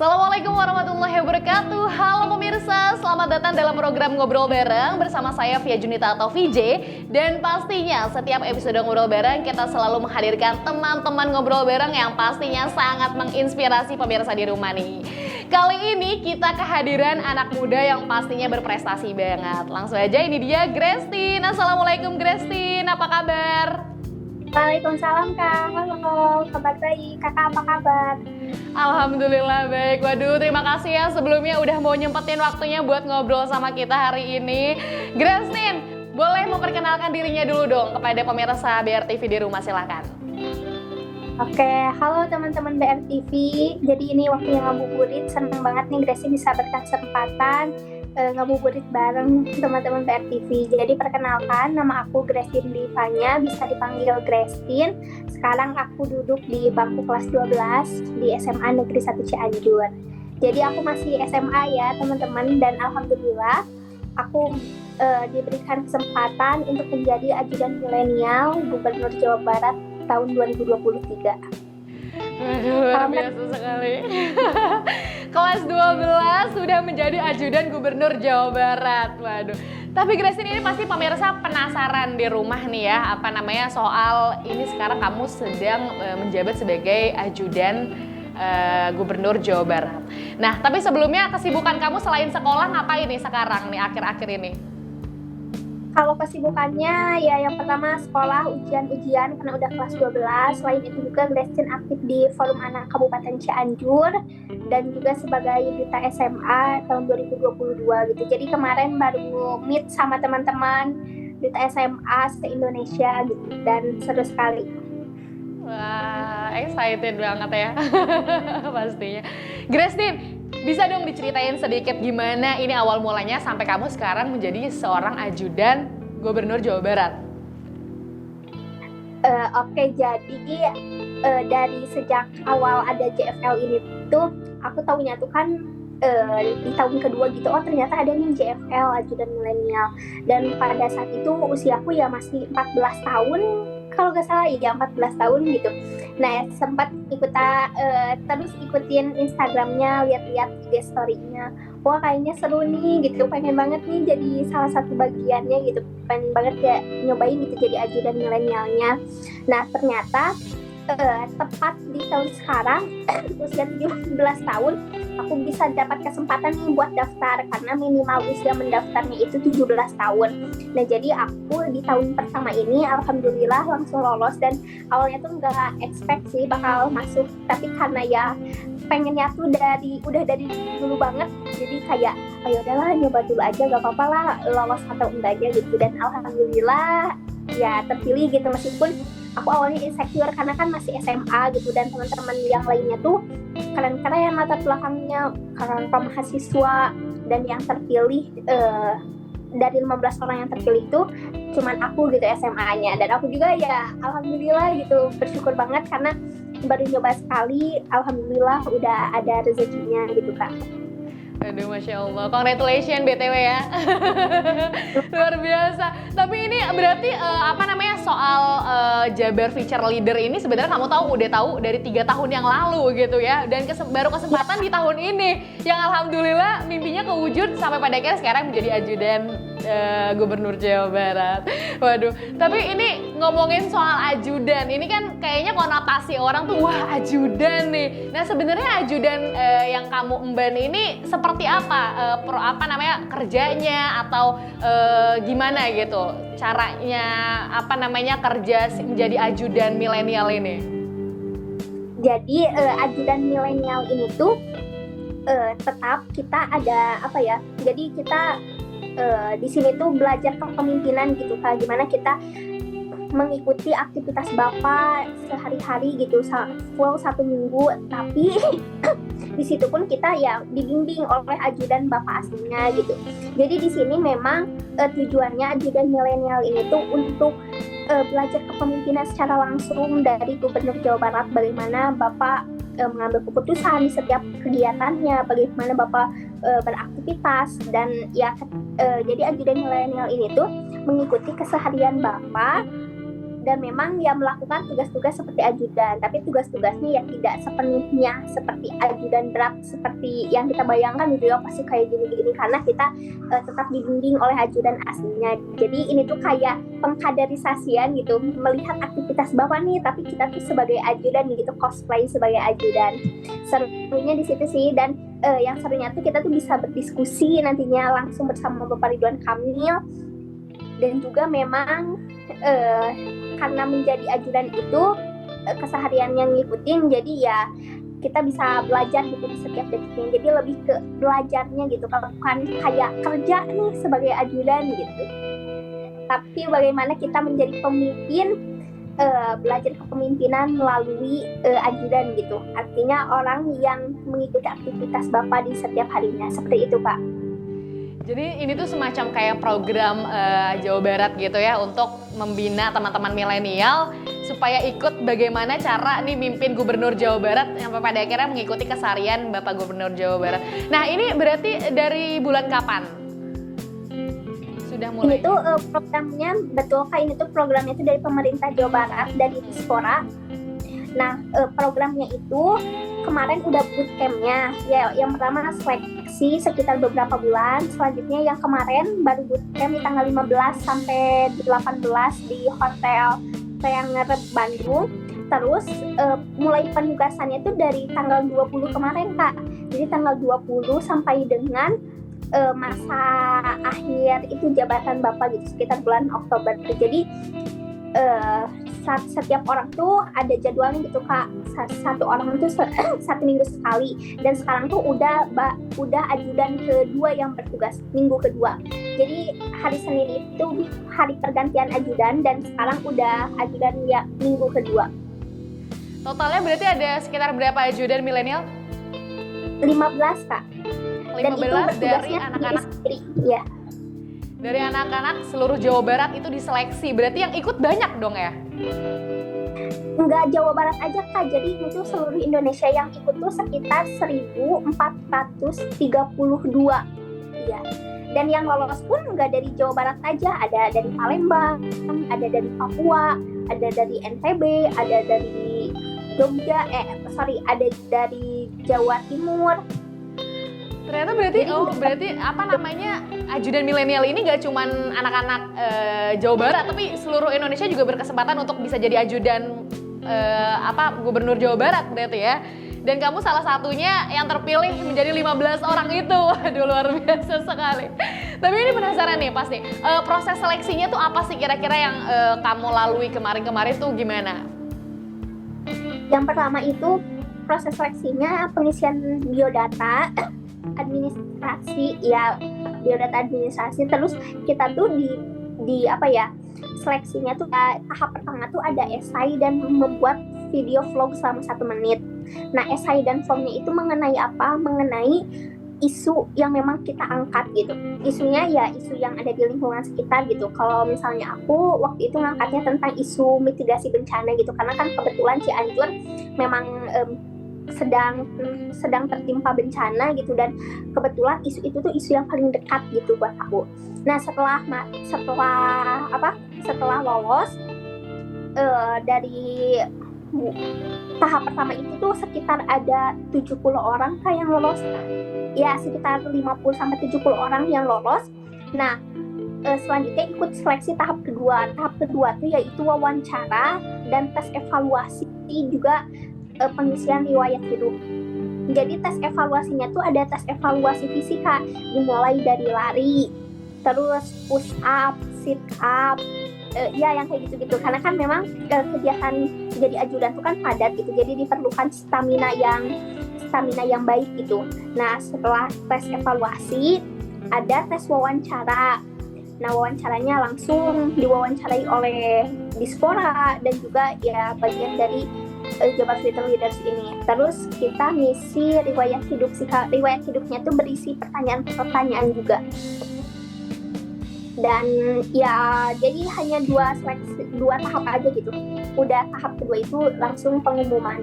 Assalamualaikum warahmatullahi wabarakatuh. Halo pemirsa, selamat datang dalam program Ngobrol Bareng bersama saya Via Junita atau VJ. Dan pastinya setiap episode Ngobrol Bareng kita selalu menghadirkan teman-teman Ngobrol Bareng yang pastinya sangat menginspirasi pemirsa di rumah nih. Kali ini kita kehadiran anak muda yang pastinya berprestasi banget. Langsung aja, ini dia Grestin. Assalamualaikum Grestin, apa kabar? Waalaikumsalam Kak, halo, kabar baik, Kakak apa kabar? Alhamdulillah baik. Waduh, terima kasih ya sebelumnya udah mau nyempetin waktunya buat ngobrol sama kita hari ini. Grestin, boleh memperkenalkan dirinya dulu dong kepada pemirsa BRTV di rumah, silakan. Oke, halo teman-teman BRTV. Jadi ini waktunya ngabuburit, seneng banget nih Grestin bisa berkesempatan ngabuburit bareng teman-teman BRTV. Jadi perkenalkan, nama aku Grestin Divanya, bisa dipanggil Grestin. Sekarang aku duduk di bangku kelas 12 di SMA Negeri 1 Cianjur. Jadi aku masih SMA ya teman-teman, dan alhamdulillah aku diberikan kesempatan untuk menjadi ajudan milenial Gubernur Jawa Barat tahun 2023. Waduh, luar biasa sekali. Kelas 12 sudah menjadi ajudan Gubernur Jawa Barat. Waduh. Tapi Grestin, ini pasti pemirsa penasaran di rumah nih ya, soal ini sekarang kamu sedang menjabat sebagai ajudan Gubernur Jawa Barat. Nah, tapi sebelumnya kesibukan kamu selain sekolah ngapain nih sekarang nih akhir-akhir ini? Kalau kesibukannya ya yang pertama sekolah, ujian karena udah kelas 12. Selain itu juga Grestin aktif di Forum Anak Kabupaten Cianjur dan juga sebagai duta SMA tahun 2022 gitu. Jadi kemarin baru meet sama teman-teman duta SMA se-Indonesia gitu, dan seru sekali. Wah, excited banget ya. Pastinya. Grestin, bisa dong diceritain sedikit gimana ini awal mulanya sampai kamu sekarang menjadi seorang ajudan Gubernur Jawa Barat? Oke, jadi dari sejak awal ada JFL ini tuh, aku taunya tuh kan di tahun kedua gitu, oh ternyata ada nih JFL ajudan milenial. Dan pada saat itu usiaku ya masih 14 tahun, kalau nggak salah ya 14 tahun gitu. Nah, sempat terus ikutin Instagramnya, lihat-lihat IG story-nya. Wah, kayaknya seru nih gitu, pengen banget nih jadi salah satu bagiannya gitu. Pengen banget ya nyobain gitu jadi ajudan milenialnya. Nah, ternyata tepat di tahun sekarang usia 17 tahun aku bisa dapat kesempatan nih buat daftar, karena minimal usia mendaftarnya itu 17 tahun. Nah, jadi aku di tahun pertama ini alhamdulillah langsung lolos, dan awalnya tuh nggak expect sih bakal masuk, tapi karena ya pengennya tuh udah dari dulu banget, jadi kayak ayo udahlah nyoba dulu aja, gak apa-apa lah lolos atau enggaknya gitu. Dan alhamdulillah ya terpilih gitu, meskipun aku awalnya insecure karena kan masih SMA gitu, dan teman-teman yang lainnya tuh keren-keren latar belakangnya, karena mahasiswa, dan yang terpilih dari 15 orang yang terpilih itu cuman aku gitu SMA-nya. Dan aku juga ya alhamdulillah gitu bersyukur banget karena baru nyoba sekali, alhamdulillah udah ada rezekinya gitu Kak. Aduh, Masya Allah. Congratulations BTW ya. Luar biasa. Tapi ini berarti soal Jabar Future Leader ini sebenarnya kamu udah tahu dari 3 tahun yang lalu gitu ya. Dan baru kesempatan di tahun ini yang alhamdulillah mimpinya kewujud sampai pada akhirnya sekarang menjadi ajudan Gubernur Jawa Barat. Waduh. Tapi ini ngomongin soal ajudan, ini kan kayaknya konotasi orang tuh wah ajudan nih. Nah, sebenarnya ajudan yang kamu emban ini seperti apa? Kerjanya atau gimana gitu caranya kerja menjadi ajudan milenial ini? Jadi ajudan milenial ini tuh tetap kita ada jadi kita di sini tuh belajar kepemimpinan gitu Kak, gimana kita mengikuti aktivitas Bapak sehari-hari gitu full 1 minggu, tapi di situ pun kita ya dibimbing oleh ajudan Bapak aslinya gitu. Jadi di sini memang tujuannya ajudan milenial ini tuh untuk belajar kepemimpinan secara langsung dari Gubernur Jawa Barat, bagaimana Bapak mengambil keputusan di setiap kegiatannya, bagaimana Bapak beraktivitas, dan ya jadi ajudan milenial ini tuh mengikuti keseharian Bapak dan memang ya melakukan tugas-tugas seperti ajudan, tapi tugas-tugasnya ya tidak sepenuhnya seperti ajudan berat seperti yang kita bayangkan gitu ya, pasti kayak gini-gini, karena kita tetap dibimbing oleh ajudan aslinya. Jadi ini tuh kayak pengkaderisasian gitu, melihat aktivitas Bapak nih tapi kita tuh sebagai ajudan gitu, cosplay sebagai ajudan. Serunya di situ sih, dan yang serunya tuh kita tuh bisa berdiskusi nantinya langsung bersama Bapak Ridwan Kamil, dan juga memang karena menjadi ajudan itu keseharian yang ngikutin, jadi ya kita bisa belajar gitu di setiap detiknya, jadi lebih ke belajarnya gitu, bukan kayak kerja nih sebagai ajudan gitu, tapi bagaimana kita menjadi pemimpin, belajar kepemimpinan melalui ajudan gitu, artinya orang yang mengikuti aktivitas Bapak di setiap harinya, seperti itu Pak. Jadi ini tuh semacam kayak program Jawa Barat gitu ya, untuk membina teman-teman milenial supaya ikut bagaimana cara nih mimpin Gubernur Jawa Barat sampai pada akhirnya mengikuti keseharian Bapak Gubernur Jawa Barat. Nah ini berarti dari bulan kapan sudah mulai? Ini tuh programnya, betul Kak, ini tuh programnya itu dari pemerintah Jawa Barat, dari Dispora. Nah programnya itu kemarin udah bootcampnya ya, yang pertama seleksi sekitar beberapa bulan, selanjutnya yang kemarin baru bootcamp di tanggal 15 sampai 18 di Hotel Teanger Bandung. Terus mulai penugasannya itu dari tanggal 20 kemarin Kak, jadi tanggal 20 sampai dengan masa akhir itu jabatan Bapak gitu, sekitar bulan Oktober. Jadi setiap orang tuh ada jadwalnya gitu Kak, satu orang tuh satu minggu sekali, dan sekarang tuh udah ajudan kedua yang bertugas minggu kedua. Jadi hari Senin itu hari pergantian ajudan, dan sekarang udah ajudan ya minggu kedua. Totalnya berarti ada sekitar berapa ajudan milenial? 15 Kak. 15 Dan itu dari anak-anak sendiri, ya. Dari anak-anak seluruh Jawa Barat itu diseleksi, berarti yang ikut banyak dong ya? Enggak Jawa Barat aja Kak, jadi itu seluruh Indonesia yang ikut tuh sekitar 1.432. Iya. Dan yang lolos pun enggak dari Jawa Barat aja, ada dari Palembang, ada dari Papua, ada dari NTB, ada dari Jogja, ada dari Jawa Timur. Ternyata berarti apa namanya, ajudan milenial ini gak cuman anak-anak Jawa Barat, tapi seluruh Indonesia juga berkesempatan untuk bisa jadi ajudan Gubernur Jawa Barat berarti ya. Dan kamu salah satunya yang terpilih menjadi 15 orang itu. Waduh, luar biasa sekali. Tapi ini penasaran nih pasti, proses seleksinya tuh apa sih kira-kira yang kamu lalui kemarin-kemarin tuh gimana? Yang pertama itu proses seleksinya pengisian biodata administrasi, ya biodata administrasi. Terus kita tuh di seleksinya tuh tahap pertama tuh ada esai dan membuat video vlog selama 1 menit. Nah esai dan vlognya itu mengenai apa? Mengenai isu yang memang kita angkat gitu. Isunya ya isu yang ada di lingkungan sekitar gitu. Kalau misalnya aku waktu itu ngangkatnya tentang isu mitigasi bencana gitu, karena kan kebetulan Cianjur memang sedang tertimpa bencana gitu, dan kebetulan isu itu tuh isu yang paling dekat gitu buat aku. Nah setelah lolos dari tahap pertama itu tuh sekitar ada 70 orang Kak yang lolos. Ya sekitar 50-70 orang yang lolos. Nah selanjutnya ikut seleksi tahap kedua. Tahap kedua tuh yaitu wawancara dan tes evaluasi, juga pengisian riwayat hidup. Jadi tes evaluasinya tuh ada tes evaluasi fisika, dimulai dari lari, terus push up, sit up, ya yang kayak gitu-gitu. Karena kan memang kegiatan jadi ajudan tuh kan padat gitu, jadi diperlukan stamina yang baik gitu. Nah setelah tes evaluasi ada tes wawancara. Nah wawancaranya langsung diwawancarai oleh Dispora dan juga ya bagian dari Jabar Future Leaders ini. Terus kita ngisi riwayat hidup sih Kak. Riwayat hidupnya tuh berisi pertanyaan-pertanyaan juga. Dan ya jadi hanya dua tahap aja gitu. Udah tahap kedua itu langsung pengumuman.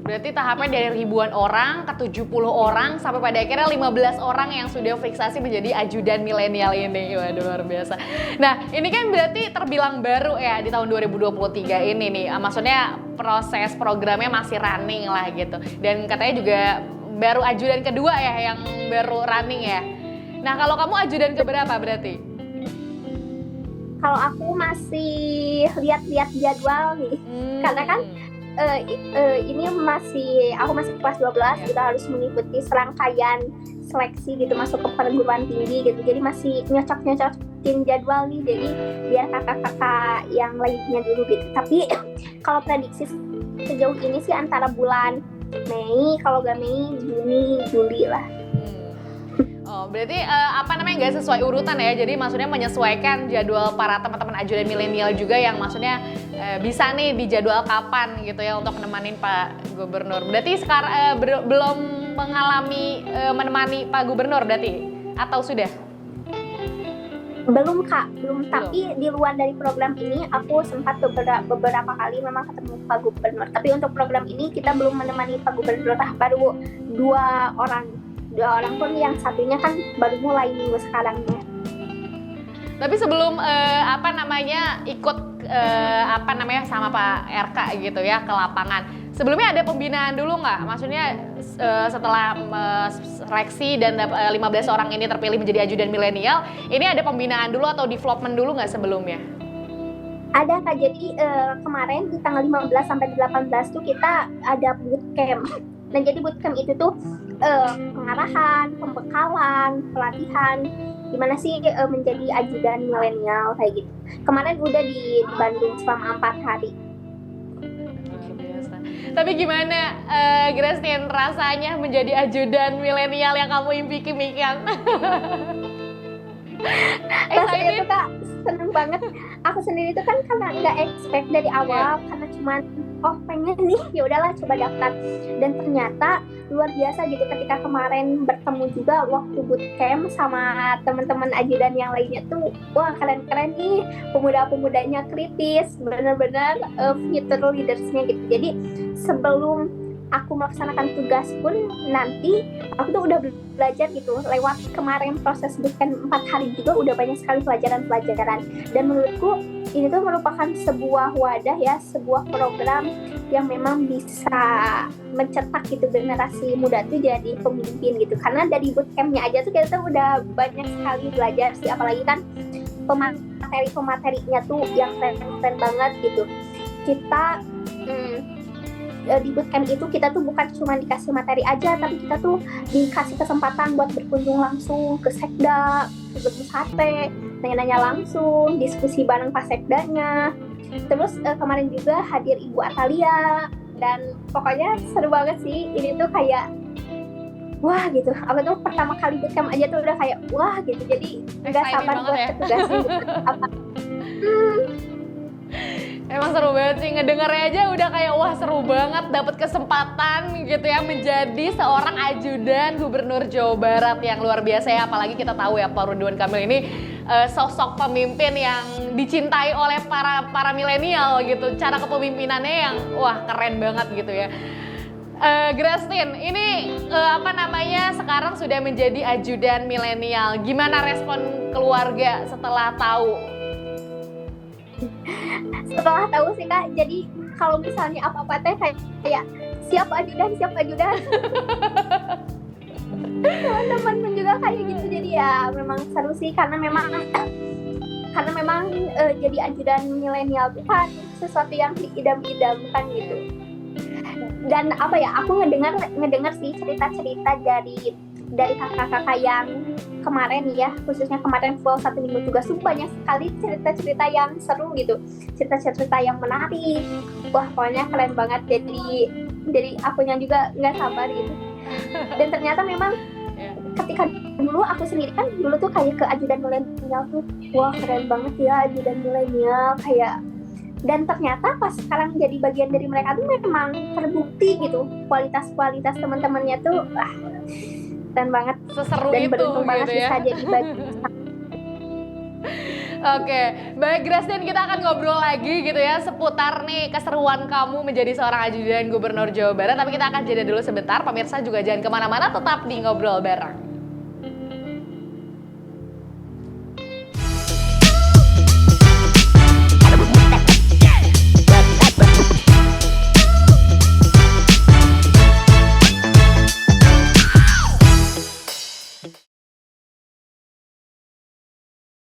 Berarti tahapnya dari ribuan orang ke 70 orang sampai pada akhirnya 15 orang yang sudah fiksasi menjadi ajudan milenial ini. Waduh, luar biasa. Nah, ini kan berarti terbilang baru ya di tahun 2023 ini nih. Maksudnya proses programnya masih running lah gitu. Dan katanya juga baru ajudan kedua ya yang baru running ya. Nah, kalau kamu ajudan keberapa berarti? Kalau aku masih lihat-lihat jadwal nih, karena kan ini aku masih kelas 12, kita harus mengikuti serangkaian seleksi gitu masuk ke perguruan tinggi gitu, jadi masih nyocok-nyocokin jadwal nih, jadi biar kakak-kakak yang lainnya dulu gitu. Tapi kalau prediksi sejauh ini sih antara bulan Mei, kalau gak Mei, Juni, Juli lah. Oh, berarti nggak sesuai urutan ya, jadi maksudnya menyesuaikan jadwal para teman-teman ajudan milenial juga yang maksudnya bisa nih di jadwal kapan gitu ya untuk nemanin Pak Gubernur. Berarti sekarang belum menemani Pak Gubernur berarti atau sudah? Belum Kak, belum. Tapi di luar dari program ini aku sempat beberapa kali memang ketemu Pak Gubernur. Tapi untuk program ini kita belum menemani Pak Gubernur, baru dua orang pun yang satunya kan baru mulai minggu sekarang ya. Tapi sebelum ikut sama Pak RK gitu ya ke lapangan, sebelumnya ada pembinaan dulu nggak? Maksudnya setelah seleksi dan 15 orang ini terpilih menjadi ajudan milenial, ini ada pembinaan dulu atau development dulu nggak sebelumnya? Ada Kak, jadi kemarin di tanggal 15 sampai 18 tuh kita ada bootcamp. Nah, jadi bootcamp itu tuh pengarahan, pembekalan, pelatihan gimana sih menjadi ajudan milenial kayak gitu. Kemarin udah di Bandung selama 4 hari. Biasa. Tapi gimana Grestin rasanya menjadi ajudan milenial yang kamu impikan? Rasanya tuh Kak seneng banget. Aku sendiri tuh kan karena nggak expect dari awal, karena cuman pengen nih, ya udahlah coba daftar. Dan ternyata luar biasa gitu ketika kemarin bertemu juga waktu bootcamp sama teman-teman ajudan yang lainnya tuh, wah keren-keren nih, pemuda-pemudanya kritis, benar-benar future leaders-nya gitu. Jadi sebelum aku melaksanakan tugas pun nanti aku tuh udah belajar gitu lewat kemarin proses bootcamp 4 hari juga udah banyak sekali pelajaran-pelajaran. Dan menurutku ini tuh merupakan sebuah wadah ya, sebuah program yang memang bisa mencetak gitu generasi muda tuh jadi pemimpin gitu. Karena dari bootcampnya aja tuh kita udah banyak sekali belajar sih, apalagi kan pemateri-pematerinya tuh yang keren-keren banget gitu. Kita di bootcamp itu kita tuh bukan cuma dikasih materi aja, tapi kita tuh dikasih kesempatan buat berkunjung langsung ke sekda, ke gedung sate, nanya-nanya langsung, diskusi bareng pas sekdanya. Terus kemarin juga hadir Ibu Atalia, dan pokoknya seru banget sih. Ini tuh kayak wah gitu. Aku tuh pertama kali bootcamp aja tuh udah kayak wah gitu. Jadi nggak sabar buat tugasnya gitu. Emang seru banget sih, ngedengernya aja udah kayak wah seru banget, dapat kesempatan gitu ya menjadi seorang ajudan Gubernur Jawa Barat yang luar biasa ya. Apalagi kita tahu ya Pak Ridwan Kamil ini sosok pemimpin yang dicintai oleh para milenial gitu. Cara kepemimpinannya yang wah keren banget gitu ya. Grestin, ini sekarang sudah menjadi ajudan milenial. Gimana respon keluarga setelah tahu? Setelah tahu sih Kak, jadi kalau misalnya apa-apa teh kayak siap ajudan teman-teman pun juga kayak gitu. Jadi ya memang seru sih, karena memang jadi ajudan milenial itu kan sesuatu yang diidam-idamkan gitu. Dan aku ngedengar sih cerita-cerita dari kakak-kakak yang kemarin ya, khususnya kemarin full 1 minggu tugas tuh banyak sekali cerita-cerita yang seru gitu, cerita-cerita yang menarik. Wah pokoknya keren banget, jadi akunya juga nggak sabar gitu. Dan ternyata memang ketika dulu aku sendiri kan dulu tuh kayak ke ajudan milenial tuh, wah keren banget ya ajudan milenial kayak. Dan ternyata pas sekarang jadi bagian dari mereka tuh memang terbukti gitu kualitas teman-temannya tuh keren banget, seseru dan itu beruntung banget gitu ya. bisa jadi bagian. Oke, baik Grace, dan kita akan ngobrol lagi gitu ya seputar nih keseruan kamu menjadi seorang ajudan Gubernur Jawa Barat. Tapi kita akan jeda dulu sebentar, pemirsa juga jangan kemana-mana, tetap di Ngobrol Bareng.